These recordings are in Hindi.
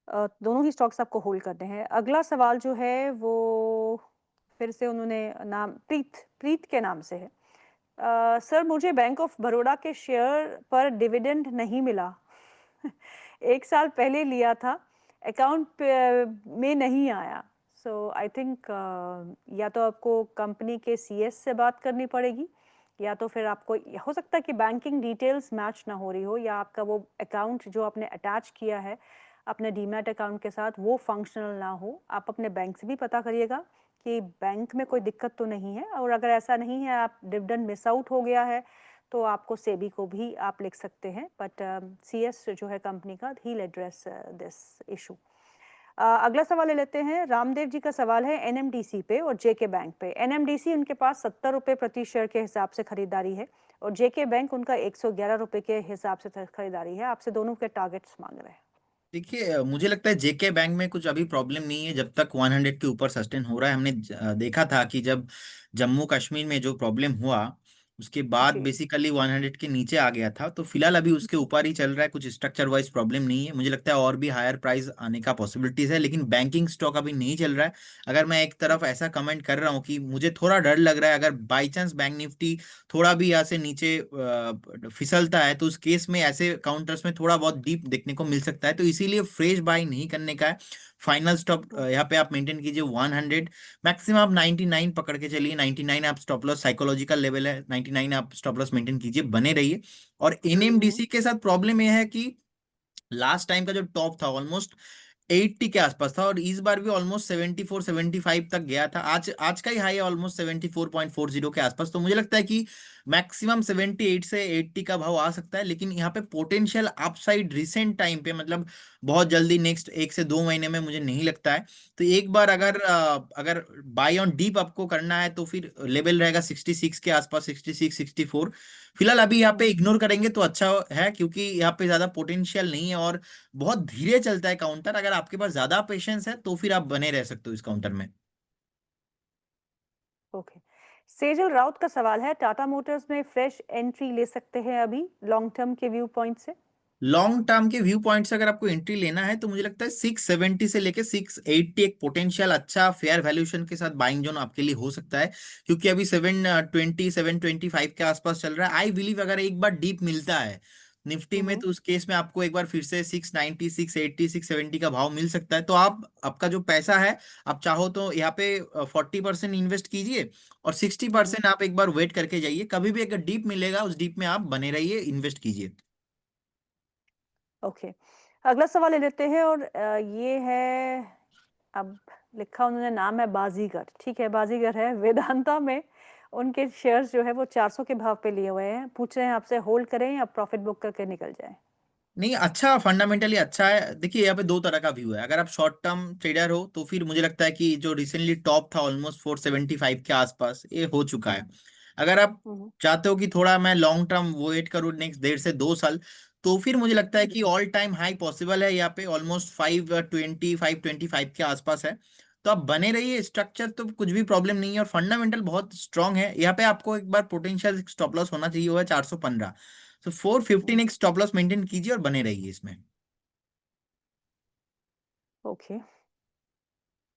दोनों ही स्टॉक्स आपको होल्ड करने हैं। अगला सवाल जो है वो फिर से उन्होंने नाम प्रीत प्रीत के नाम से है। सर मुझे बैंक ऑफ बड़ौदा के शेयर पर डिविडेंड नहीं मिला। 1 साल पहले लिया था, अकाउंट पे में नहीं आया। सो आई थिंक या तो आपको कंपनी के सीएस से बात करनी पड़ेगी या तो फिर आपको हो सकता है कि बैंकिंग डिटेल्स मैच ना हो रही हो या आपका वो अकाउंट जो आपने अटैच किया है अपने डीमैट अकाउंट के साथ वो फंक्शनल ना हो। आप अपने बैंक से भी पता करिएगा कि बैंक में कोई दिक्कत तो नहीं है और अगर ऐसा नहीं है आप डिविडेंड मिस आउट हो गया है तो आपको सेबी को भी आप लिख सकते हैं बट सीएस जो है कंपनी का ही एड्रेस दिस इशू। अगला सवाल ले लेते हैं। रामदेव जी का सवाल है एनएमडीसी पे और जेके बैंक पे। एनएमडीसी उनके पास 70 रुपए प्रति शेयर के हिसाब से खरीदारी है और जेके बैंक उनका 111 रुपए के हिसाब से खरीदारी है। आपसे दोनों के टारगेट्स मांग रहे हैं। देखिए, मुझे लगता है जेके बैंक में कुछ अभी प्रॉब्लम नहीं है जब तक 100 के ऊपर सस्टेन हो रहा है। हमने देखा था कि जब जम्मू कश्मीर में जो प्रॉब्लम हुआ उसके बाद जी। बेसिकली 100 के नीचे आ गया था, तो फिलहाल अभी उसके ऊपर ही चल रहा है। कुछ स्ट्रक्चर वाइज प्रॉब्लम नहीं है। मुझे लगता है और भी हायर प्राइस आने का पॉसिबिलिटीज है, लेकिन बैंकिंग स्टॉक अभी नहीं चल रहा है। अगर मैं एक तरफ ऐसा कमेंट कर रहा हूँ कि मुझे थोड़ा डर लग रहा है, अगर बाई चांस बैंक निफ्टी थोड़ा भी यहाँ से नीचे फिसलता है तो उस केस में ऐसे काउंटर्स में थोड़ा बहुत डीप देखने को मिल सकता है, तो इसीलिए फ्रेश बाय नहीं करने का है। फाइनल स्टॉप यहाँ पे आप मेंटेन कीजिए 100। मैक्सिमम आप 99 पकड़ के चलिए। 99 आप स्टॉप लॉस, साइकोलॉजिकल लेवल है 99, आप स्टॉप लॉस मेंटेन कीजिए, बने रहिए। और एनएमडीसी के साथ प्रॉब्लम यह है कि लास्ट टाइम का जो टॉप था ऑलमोस्ट 80 के आसपास था और इस बार भी ऑलमोस्ट 74 75 तक गया था। आज आज का ही हाई है ऑलमोस्ट 74.40 के आसपास। तो मुझे लगता है कि मैक्सिमम 78 से 80 का भाव आ सकता है, लेकिन यहाँ पे पोटेंशियल अपसाइड रिसेंट टाइम पे, मतलब बहुत जल्दी नेक्स्ट 1 से 2 महीने में मुझे नहीं लगता है। तो एक बार अगर बाय ऑन डीप आपको करना है तो फिर लेवल रहेगा 66 के आसपास, 66 64। फिलहाल अभी यहाँ पे इग्नोर करेंगे तो अच्छा है, क्योंकि यहाँ पे ज्यादा पोटेंशियल नहीं है और बहुत धीरे चलता है काउंटर। अगर आपके पास ज्यादा पेशेंस है तो फिर आप बने रह सकते हो इस काउंटर में। ओके। सेजल राउत का सवाल है टाटा मोटर्स में फ्रेश एंट्री ले सकते हैं अभी लॉन्ग टर्म के व्यू पॉइंट से। लॉन्ग टर्म के व्यू पॉइंट से अगर आपको एंट्री लेना है तो मुझे लगता है 670 से लेके 680 एक पोटेंशियल अच्छा फेयर वैल्यूएशन के साथ बाइंग जोन आपके लिए हो सकता है, क्योंकि अभी 720 725 के आसपास चल रहा है। आई बिलीव अगर एक बार डीप मिलता है निफ्टी में तो उस केस में आपको एक बार फिर से 690 680 670 का भाव मिल सकता है। तो आप आपका जो पैसा है, आप चाहो तो यहाँ पे 40% इन्वेस्ट कीजिए और 60% आप एक बार वेट करके जाइए। कभी भी अगर डीप मिलेगा उस डीप में आप बने रहिए, इन्वेस्ट कीजिए। ओके। अगला सवाल ले लेते हैं और ये है अब लिखा उन्होंने नाम है बाजीगर। ठीक है बाजीगर है वेदांता में उनके शेयर्स जो है वो 400 के भाव पे लिए हुए हैं। पूछ रहे हैं आपसे होल्ड करें या प्रॉफिट बुक करके निकल जाएं। नहीं, अच्छा फंडामेंटली अच्छा है। देखिए, यहाँ पे दो तरह का व्यू है। अगर आप शॉर्ट टर्म ट्रेडर हो तो फिर मुझे लगता है कि जो रिसेंटली टॉप था ऑलमोस्ट 475 के आसपास, ये हो चुका है। अगर आप हम्म। चाहते हो कि थोड़ा मैं लॉन्ग टर्म वेट करूँ नेक्स्ट 1.5 से 2 साल, तो फिर मुझे लगता है कि ऑल टाइम हाई पॉसिबल है यहाँ पे, ऑलमोस्ट 520 525 के आसपास है। तो आप बने रहिए। स्ट्रक्चर तो कुछ भी प्रॉब्लम नहीं है और फंडामेंटल बहुत स्ट्रांग है। यहाँ पे आपको एक बार पोटेंशियल स्टॉप लॉस होना चाहिए, वो है 415। तो 415 एक स्टॉप लॉस मेंटेन कीजिए और बने रहिए इसमें। ओके।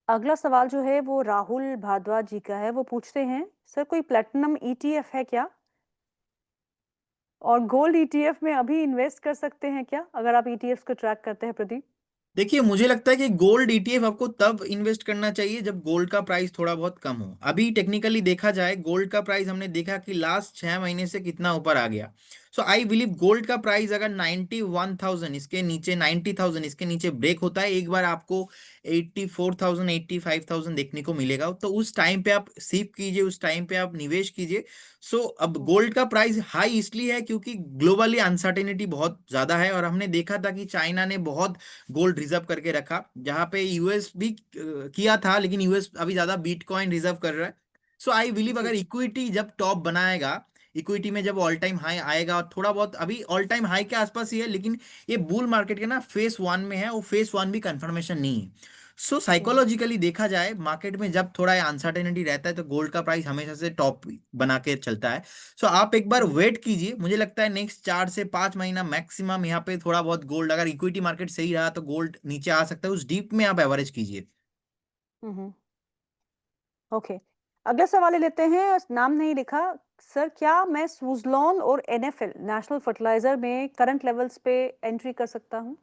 अगला सवाल जो है वो राहुल भारद्वाज जी का है। वो पूछते हैं सर कोई प्लेटिनम ईटीएफ है क्या और गोल्ड ईटीएफ में अभी इन्वेस्ट कर सकते हैं क्या अगर आप ईटीएफ को ट्रैक करते हैं प्रदीप। देखिए, मुझे लगता है कि गोल्ड ईटीएफ आपको तब इन्वेस्ट करना चाहिए जब गोल्ड का प्राइस थोड़ा बहुत कम हो। अभी टेक्निकली देखा जाए गोल्ड का प्राइस हमने देखा कि लास्ट 6 महीने से कितना ऊपर आ गया। सो आई बिलीव गोल्ड का प्राइस अगर 91,000 इसके नीचे, 90,000 इसके नीचे ब्रेक होता है, एक बार आपको 84,000 85,000 देखने को मिलेगा। तो उस टाइम पे आप सीप कीजिए, उस टाइम पे आप निवेश कीजिए। सो अब गोल्ड का प्राइस हाई इसलिए है क्योंकि ग्लोबली अनसर्टेनिटी बहुत ज्यादा है और हमने देखा था कि चाइना ने बहुत गोल्ड रिजर्व करके रखा, जहां पे यूएस भी किया था, लेकिन यूएस अभी ज्यादा बिटकॉइन रिजर्व कर रहा है। सो आई बिलीव जी। अगर इक्विटी जब टॉप बनाएगा, इक्विटी में जब ऑल टाइम हाई आएगा, और थोड़ा बहुत अभी ऑल टाइम हाई के आसपास ही है, लेकिन ये बुल मार्केट के ना फेस वन में है, वो फेस वन भी कंफर्मेशन नहीं है। सो हम्म साइकोलॉजिकली देखा जाए मार्केट में जब थोड़ा अनसर्टेनिटी रहता है तो गोल्ड का प्राइस हमेशा से टॉप बना के चलता है। सो आप एक बार हम्म वेट कीजिए, मुझे लगता है नेक्स्ट 4 से 5 महीना मैक्सिमम यहाँ पे थोड़ा बहुत गोल्ड, अगर इक्विटी मार्केट सही रहा तो गोल्ड नीचे आ सकता है, उस डीप में आप एवरेज कीजिए। हम्म ओके, अगला सवाल ले लेते हैं। नाम नहीं लिखा। सर, क्या मैं सुजलॉन और एनएफएल नेशनल फर्टिलाइजर में करंट लेवल्स पे एंट्री कर सकता हूँ?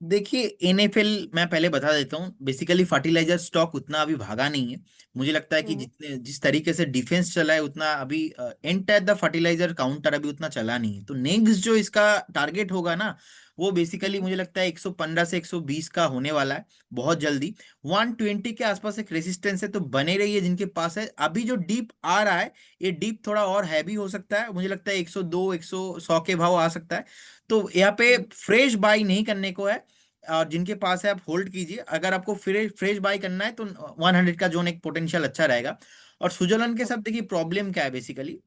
देखिए एनएफएल मैं पहले बता देता हूँ, बेसिकली फर्टिलाइजर स्टॉक उतना अभी भागा नहीं है। मुझे लगता है कि हम्म जितने जिस तरीके से डिफेंस चला है उतना अभी एंटायर द फर्टिलाइजर काउंटर अभी उतना चला नहीं है। तो नेक्स्ट जो इसका टारगेट होगा ना, वो बेसिकली हम्म मुझे लगता है 115 से 120 का होने वाला है बहुत जल्दी। 120 के आसपास एक रेसिस्टेंस है, तो बने रहिए जिनके पास है। अभी जो डीप आ रहा है, ये डीप थोड़ा और हैवी हो सकता है, मुझे लगता है 102 100 के भाव आ सकता है। तो यहाँ पे हम्म फ्रेश बाई नहीं करने को है, और जिनके पास है आप होल्ड कीजिए। अगर आपको फ्रेश फ्रेश बाय करना है तो 100 का जोन एक पोटेंशियल अच्छा रहेगा। और स्विट्जरलैंड के साथ ओके। देखिए प्रॉब्लम क्या है बेसिकली,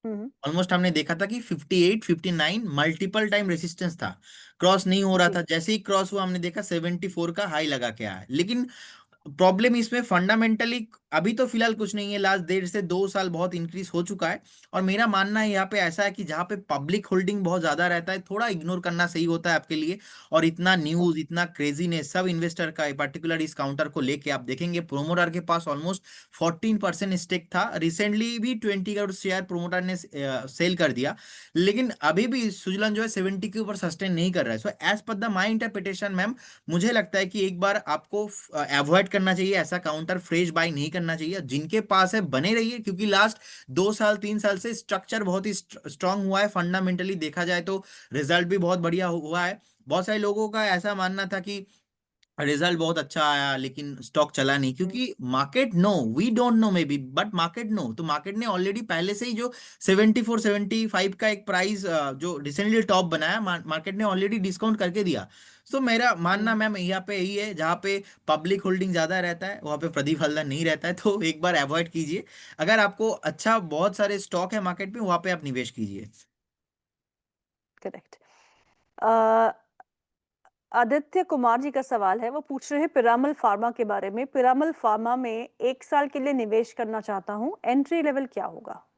हम्म ऑलमोस्ट हमने देखा था कि 58 59 मल्टीपल टाइम रेसिस्टेंस था, क्रॉस नहीं हो रहा जी। था। जैसे ही क्रॉस हुआ हमने देखा 74 का हाई लगा के आया। लेकिन प्रॉब्लम इसमें फंडामेंटली अभी तो फिलहाल कुछ नहीं है, लास्ट 1.5 से 2 साल बहुत इंक्रीज हो चुका है। और मेरा मानना है यहाँ पे ऐसा है कि जहाँ पे पब्लिक होल्डिंग बहुत ज्यादा रहता है, थोड़ा इग्नोर करना सही होता है आपके लिए। और इतना न्यूज, ओके। इतना क्रेजीनेस सब इन्वेस्टर का पर्टिकुलर इस काउंटर को लेके आप देखेंगे, प्रोमोटर के पास ऑलमोस्ट 14% स्टेक था। रिसेंटली भी 20 करोड़ शेयर प्रोमोटर ने सेल कर दिया। लेकिन अभी भी स्विट्जरलैंड जो है 70 के ऊपर सस्टेन नहीं कर रहा है। So as per the my interpretation ma'am, मुझे लगता है कि एक बार आपको अवॉइड करना चाहिए, ऐसा काउंटर फ्रेश बाय नहीं करना चाहिए। जिनके पास है बने रहिए, क्योंकि लास्ट 2 साल 3 साल से स्ट्रक्चर बहुत ही स्ट्रांग हुआ है, फंडामेंटली देखा जाए तो रिजल्ट भी बहुत बढ़िया हुआ है। बहुत सारे लोगों का ऐसा मानना था कि रिजल्ट बहुत अच्छा आया लेकिन स्टॉक चला नहीं, हम्म क्योंकि market know, we don't know maybe, but market know. तो मार्केट ने ऑलरेडी पहले से ही जो 74 75 का एक प्राइस जो रिसेंटली टॉप बनाया, मार्केट ने ऑलरेडी डिस्काउंट करके दिया। सो मेरा मानना हम्म मैम यहाँ पे यही है, जहाँ पे पब्लिक होल्डिंग ज्यादा रहता है वहाँ पे प्रतिफलता नहीं रहता है, तो एक बार अवॉइड कीजिए। अगर आपको अच्छा बहुत सारे स्टॉक है मार्केट में, वहाँ पे आप निवेश कीजिए। करेक्ट। आदित्य कुमार जी का सवाल है, वो पूछ रहे हैं पिरामल फार्मा के बारे में। पिरामल फार्मा में 1 साल के लिए निवेश करना चाहता हूँ, एंट्री लेवल क्या होगा?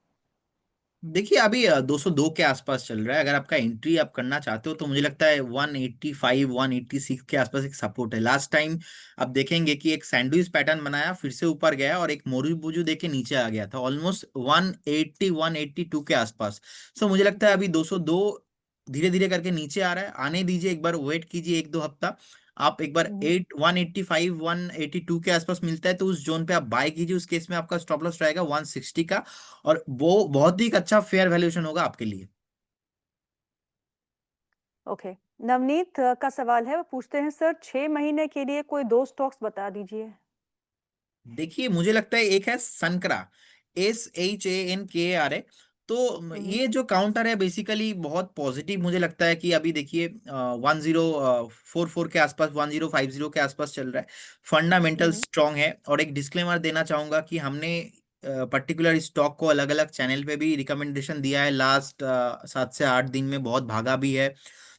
देखिए अभी 202 के आसपास चल रहा है। अगर आपका एंट्री आप करना चाहते हो तो मुझे लगता है 185 186 के आसपास एक सपोर्ट है। लास्ट टाइम आप देखेंगे कि एक सैंडविच पैटर्न बनाया, फिर से ऊपर गया और एक मोरू बुजू देके नीचे आ गया था, ऑलमोस्ट 180 182 के आसपास। सो मुझे लगता है जी। अभी 202 धीरे धीरे करके नीचे आ रहा है, आने दीजिए, एक बार वेट कीजिए 1 2 हफ्ता। आप एक बार हम्म 185 182 के आसपास मिलता है तो उस जोन पे आप बाय कीजिए। उस केस में आपका स्टॉप लॉस रहेगा 160 का, और वो बहुत ही एक अच्छा फेयर वैल्यूएशन होगा आपके लिए। ओके। नवनीत का सवाल है, वो पूछते हैं सर 6 महीने के लिए कोई दो स्टॉक्स बता दीजिए। देखिए मुझे लगता है एक है सनकरा, SHANKARA। तो हम्म ये जो काउंटर है बेसिकली बहुत पॉजिटिव मुझे लगता है कि अभी देखिए 1044 के आसपास, 1050 के आसपास चल रहा है। फंडामेंटल हम्म स्ट्रांग है। और एक डिस्क्लेमर देना चाहूंगा कि हमने पर्टिकुलर स्टॉक को अलग अलग चैनल पे भी रिकमेंडेशन दिया है, लास्ट 7 से 8 दिन में बहुत भागा भी है।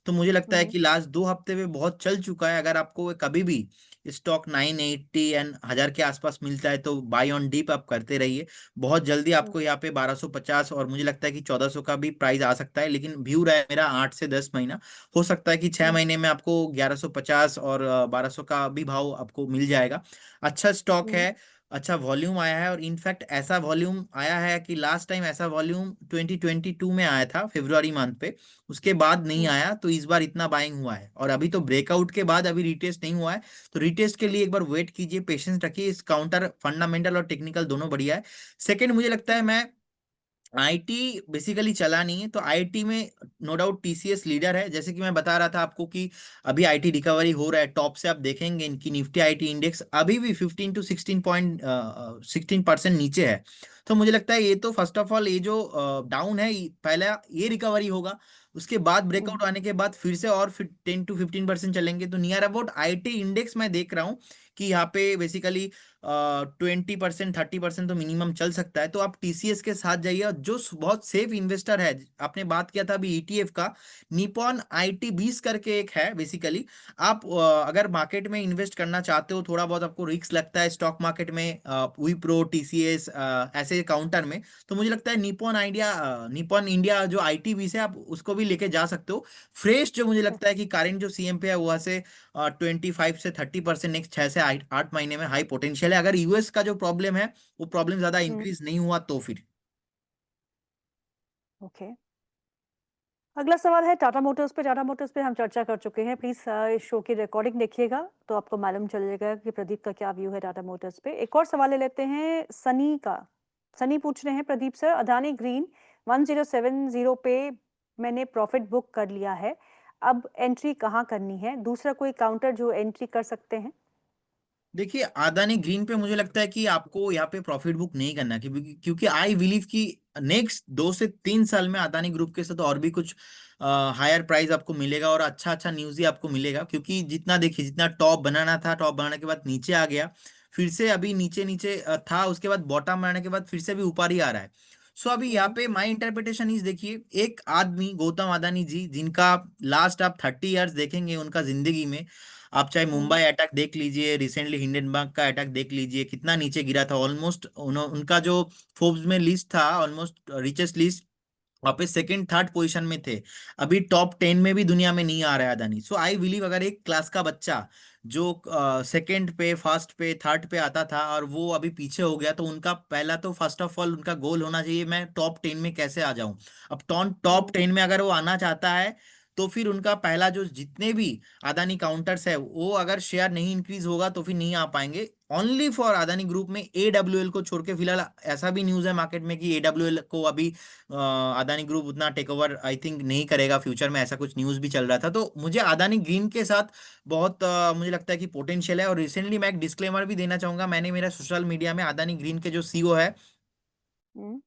तो मुझे लगता है हम्म कि लास्ट 2 हफ्ते में बहुत चल चुका है। अगर आपको कभी भी स्टॉक 980 एंड 1000 के आसपास मिलता है तो बाय ऑन डीप आप करते रहिए। बहुत जल्दी आपको यहाँ पे 1250 और मुझे लगता है कि 1400 का भी प्राइस आ सकता है। लेकिन व्यू रहा है मेरा 8 से 10 महीना, हो सकता है कि छह हम्म महीने में आपको 1150 और 1200 का भी भाव आपको मिल जाएगा। अच्छा स्टॉक हम्म है, अच्छा वॉल्यूम आया है। और इनफैक्ट ऐसा वॉल्यूम आया है कि लास्ट टाइम ऐसा वॉल्यूम 2022 में आया था फरवरी मंथ पे, उसके बाद नहीं हम्म आया। तो इस बार इतना बाइंग हुआ है, और अभी तो ब्रेकआउट के बाद अभी रिटेस्ट नहीं हुआ है। तो रिटेस्ट के लिए एक बार वेट कीजिए, पेशेंस रखिए। इस काउंटर फंडामेंटल और टेक्निकल दोनों बढ़िया है। सेकंड, मुझे लगता है मैं आईटी बेसिकली चला नहीं है, तो आईटी में नो डाउट टीसीएस लीडर है। जैसे कि मैं बता रहा था आपको कि अभी आईटी रिकवरी हो रहा है। टॉप से आप देखेंगे इनकी निफ्टी आईटी इंडेक्स अभी भी 15 to 16 पॉइंट 16% नीचे है। तो मुझे लगता है ये तो फर्स्ट ऑफ ऑल ये जो डाउन है पहला ये रिकवरी होगा, उसके बाद ब्रेकआउट आने के बाद फिर से और फिर 10 to 15% चलेंगे। तो नियर अबाउट आईटी इंडेक्स मैं देख रहा हूँ कि यहाँ पे बेसिकली 20% 30% तो मिनिमम चल सकता है। तो आप टीसीएस के साथ जाइए, और जो बहुत सेफ इन्वेस्टर है, आपने बात किया था अभी ईटीएफ का, निपॉन आईटी 20 करके एक है बेसिकली। आप अगर मार्केट में इन्वेस्ट करना चाहते हो, थोड़ा बहुत आपको रिस्क लगता है स्टॉक मार्केट में, विप्रो टीसीएस ऐसे काउंटर में, तो मुझे लगता है निपॉन इंडिया जो आईटी 20 है, आप उसको भी लेके जा सकते हो। फ्रेश जो मुझे लगता है कि करंट जो सीएम पे है, वहां से 25 से 30% नेक्स्ट 6 से 8 महीने में हाई पोटेंशियल है, अगर यूएस का जो प्रॉब्लम है वो प्रॉब्लम ज्यादा इंक्रीज नहीं हुआ तो फिर। ओके, अगला सवाल है टाटा मोटर्स पे। टाटा मोटर्स पे हम चर्चा कर चुके हैं। प्लीज इस शो की रिकॉर्डिंग देखिएगा तो आपको मालूम चलेगा कि प्रदीप का क्या व्यू है टाटा मोटर्स पे। एक और सवाल ले लेते हैं सनी का। सनी पूछ रहे हैं, प्रदीप सर, अदानी ग्रीन 1070 पे मैंने प्रॉफिट बुक कर लिया है, अब एंट्री कहाँ करनी है? दूसरा कोई काउंटर जो एंट्री कर सकते हैं? देखिए अदानी ग्रीन पे मुझे लगता है कि आपको यहाँ पे प्रॉफिट बुक नहीं करना, क्योंकि क्योंकि आई बिलीव कि नेक्स्ट 2 से 3 साल में अदानी ग्रुप के साथ और भी कुछ हायर प्राइस आपको मिलेगा, और अच्छा अच्छा न्यूज ही आपको मिलेगा। क्योंकि जितना देखिए, जितना टॉप बनाना था, टॉप बनाने के बाद नीचे आ गया, फिर से अभी नीचे नीचे था, उसके बाद बॉटम बनाने के बाद फिर से भी ऊपर ही आ रहा है। सो अभी यहाँ पे माई इंटरप्रिटेशन इज, देखिए एक आदमी गौतम अदानी जी, जिनका लास्ट आप 30 ईयर्स देखेंगे उनका जिंदगी में, आप चाहे मुंबई अटैक देख लीजिए, रिसेंटली हिंडनबर्ग का अटैक देख लीजिए, कितना नीचे गिरा था, ऑलमोस्ट उनका जो फोर्ब्स में लिस्ट था, ऑलमोस्ट रिचेस्ट लिस्ट, वहाँ पे सेकंड थर्ड पोजीशन में थे। अभी टॉप 10 में भी दुनिया में नहीं आ रहा है अदानी। सो आई बिलीव अगर एक क्लास का बच्चा जो सेकंड पे, फर्स्ट पे, थर्ड पे आता था, और वो अभी पीछे हो गया, तो उनका पहला तो फर्स्ट ऑफ ऑल उनका गोल होना चाहिए, मैं टॉप 10 में कैसे आ जाऊं। अब टॉप 10 में अगर वो आना चाहता है, तो फिर उनका पहला जो जितने भी अदानी काउंटर्स है, वो अगर शेयर नहीं इंक्रीज होगा तो फिर नहीं आ पाएंगे। ओनली फॉर अदानी ग्रुप में एडब्ल्यूएल को छोड़ के, फिलहाल ऐसा भी न्यूज है मार्केट में कि एडब्ल्यूएल को अभी अदानी ग्रुप उतना टेक ओवर आई थिंक नहीं करेगा फ्यूचर में, ऐसा कुछ न्यूज भी चल रहा था। तो मुझे अदानी ग्रीन के साथ बहुत मुझे लगता है कि पोटेंशियल है। और रिसेंटली मैं एक डिस्क्लेमर भी देना चाहूंगा, मैंने मेरा सोशल मीडिया में अदानी ग्रीन के जो सीईओ है हम्म।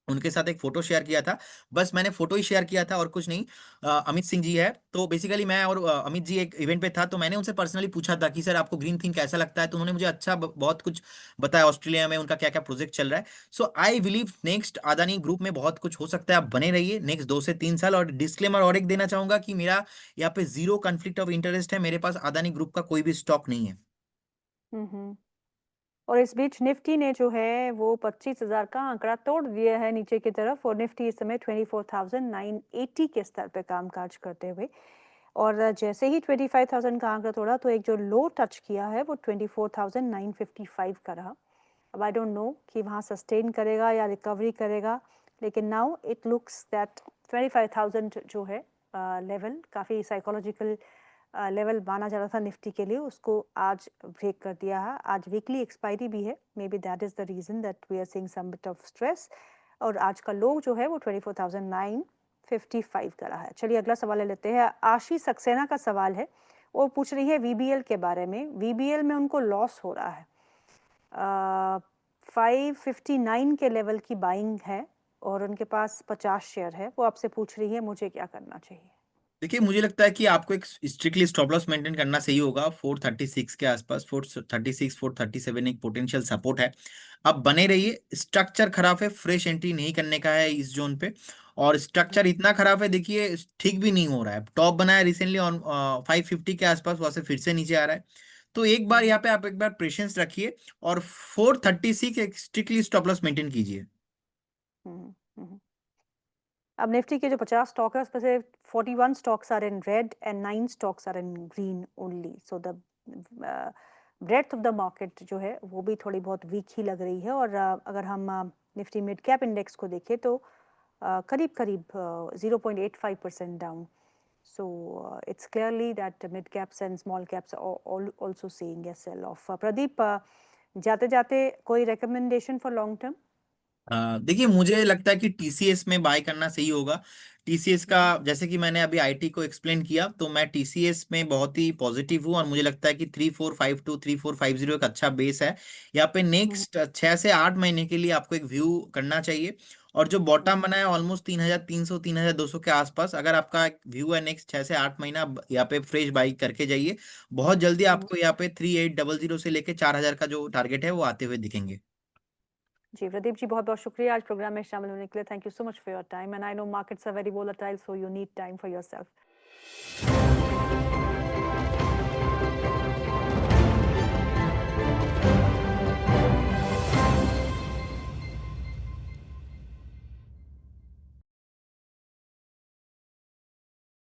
उनके साथ एक फोटो शेयर किया था। बस मैंने फोटो ही शेयर किया था और कुछ नहीं। अमित सिंह जी है, तो बेसिकली मैं और अमित जी एक इवेंट पे था, तो मैंने उनसे पर्सनली पूछा था कि सर आपको ग्रीन थिंग कैसा लगता है, तो उन्होंने मुझे अच्छा बहुत कुछ बताया, ऑस्ट्रेलिया में उनका क्या क्या प्रोजेक्ट चल रहा है। So I believe next Adani group में बहुत कुछ हो सकता है, आप बने रहिए नेक्स्ट 2 से 3 साल। और डिस्क्लेमर और एक देना चाहूंगा कि मेरा यहाँ पे जीरो कन्फ्लिक्ट ऑफ इंटरेस्ट है, मेरे पास अदानी ग्रुप का कोई भी स्टॉक नहीं है। हम्म। और इस बीच निफ्टी ने जो है वो 25,000 का आंकड़ा तोड़ दिया है नीचे की तरफ, और निफ्टी इस समय 24,980 के स्तर पे कामकाज करते हुए। और जैसे ही 25,000 का आंकड़ा तोड़ा तो एक जो लो टच किया है वो 24,955 का रहा। अब आई डोंट नो कि वहाँ सस्टेन करेगा या रिकवरी करेगा, लेकिन नाउ इट लुक्स दैट 25,000 जो है लेवल काफ़ी साइकोलॉजिकल लेवल माना जा रहा था निफ्टी के लिए, उसको आज ब्रेक कर दिया है। आज वीकली एक्सपायरी भी है, maybe that is the reason that we are seeing some bit of stress. और आज का लो जो है वो 24,955 का रहा है। चलिए अगला सवाल ले लेते हैं। आशी सक्सेना का सवाल है, वो पूछ रही है वीबीएल के बारे में। वीबीएल में उनको लॉस हो रहा है, 559 के लेवल की बाइंग है और उनके पास 50 शेयर है। वो आपसे पूछ रही है मुझे क्या करना चाहिए। देखिए मुझे लगता है कि आपको एक स्ट्रिक्टली स्टॉप लॉस मेंटेन करना सही होगा 436 के आसपास। 436 437 एक पोटेंशियल सपोर्ट है, आप बने रहिए। स्ट्रक्चर खराब है, फ्रेश एंट्री नहीं करने का है इस जोन पे। और स्ट्रक्चर इतना खराब है, देखिए ठीक भी नहीं हो रहा है, टॉप बनाया रिसेंटली ऑन 550 के आसपास, वहां से फिर से नीचे आ रहा है। तो एक बार यहाँ पे आप एक बार पेशेंस रखिए, और 436 एक स्ट्रिक्टली स्टॉप लॉस मेंटेन कीजिए। अब निफ्टी के जो 50 स्टॉक है उसमें से 41 stocks are in red and 9 stocks are in green only. So the breadth of the market जो है वो भी थोड़ी बहुत वीक ही लग रही है। और अगर हम निफ्टी मिड कैप इंडेक्स को देखें तो करीब करीब 0.85% down. So it's clearly that mid caps and small caps are all also seeing a sell off. Pradeep, जाते जाते कोई recommendation for long term? देखिए मुझे लगता है कि टीसीएस में बाय करना सही होगा। टीसीएस का, हम्म, जैसे कि मैंने अभी आईटी को एक्सप्लेन किया, तो मैं टीसीएस में बहुत ही पॉजिटिव हूँ और मुझे लगता है कि 3452 3450 एक अच्छा बेस है। यहाँ पे हम्म, नेक्स्ट 6 से 8 महीने के लिए आपको एक व्यू करना चाहिए। और जो बॉटम हम्म, बना है ऑलमोस्ट 3300 3200 के आसपास, अगर आपका व्यू है नेक्स्ट 6 से 8 महीना, यहाँ पे फ्रेश बाई करके जाइए। बहुत जल्दी हम्म। आपको यहाँ पे 3800 से लेके 4000 का जो टारगेट है वो आते हुए दिखेंगे। जी, प्रदीप जी बहुत-बहुत शुक्रिया आज प्रोग्राम में शामिल होने के लिए। Thank you so much for your time and I know markets are very volatile so you need time for yourself.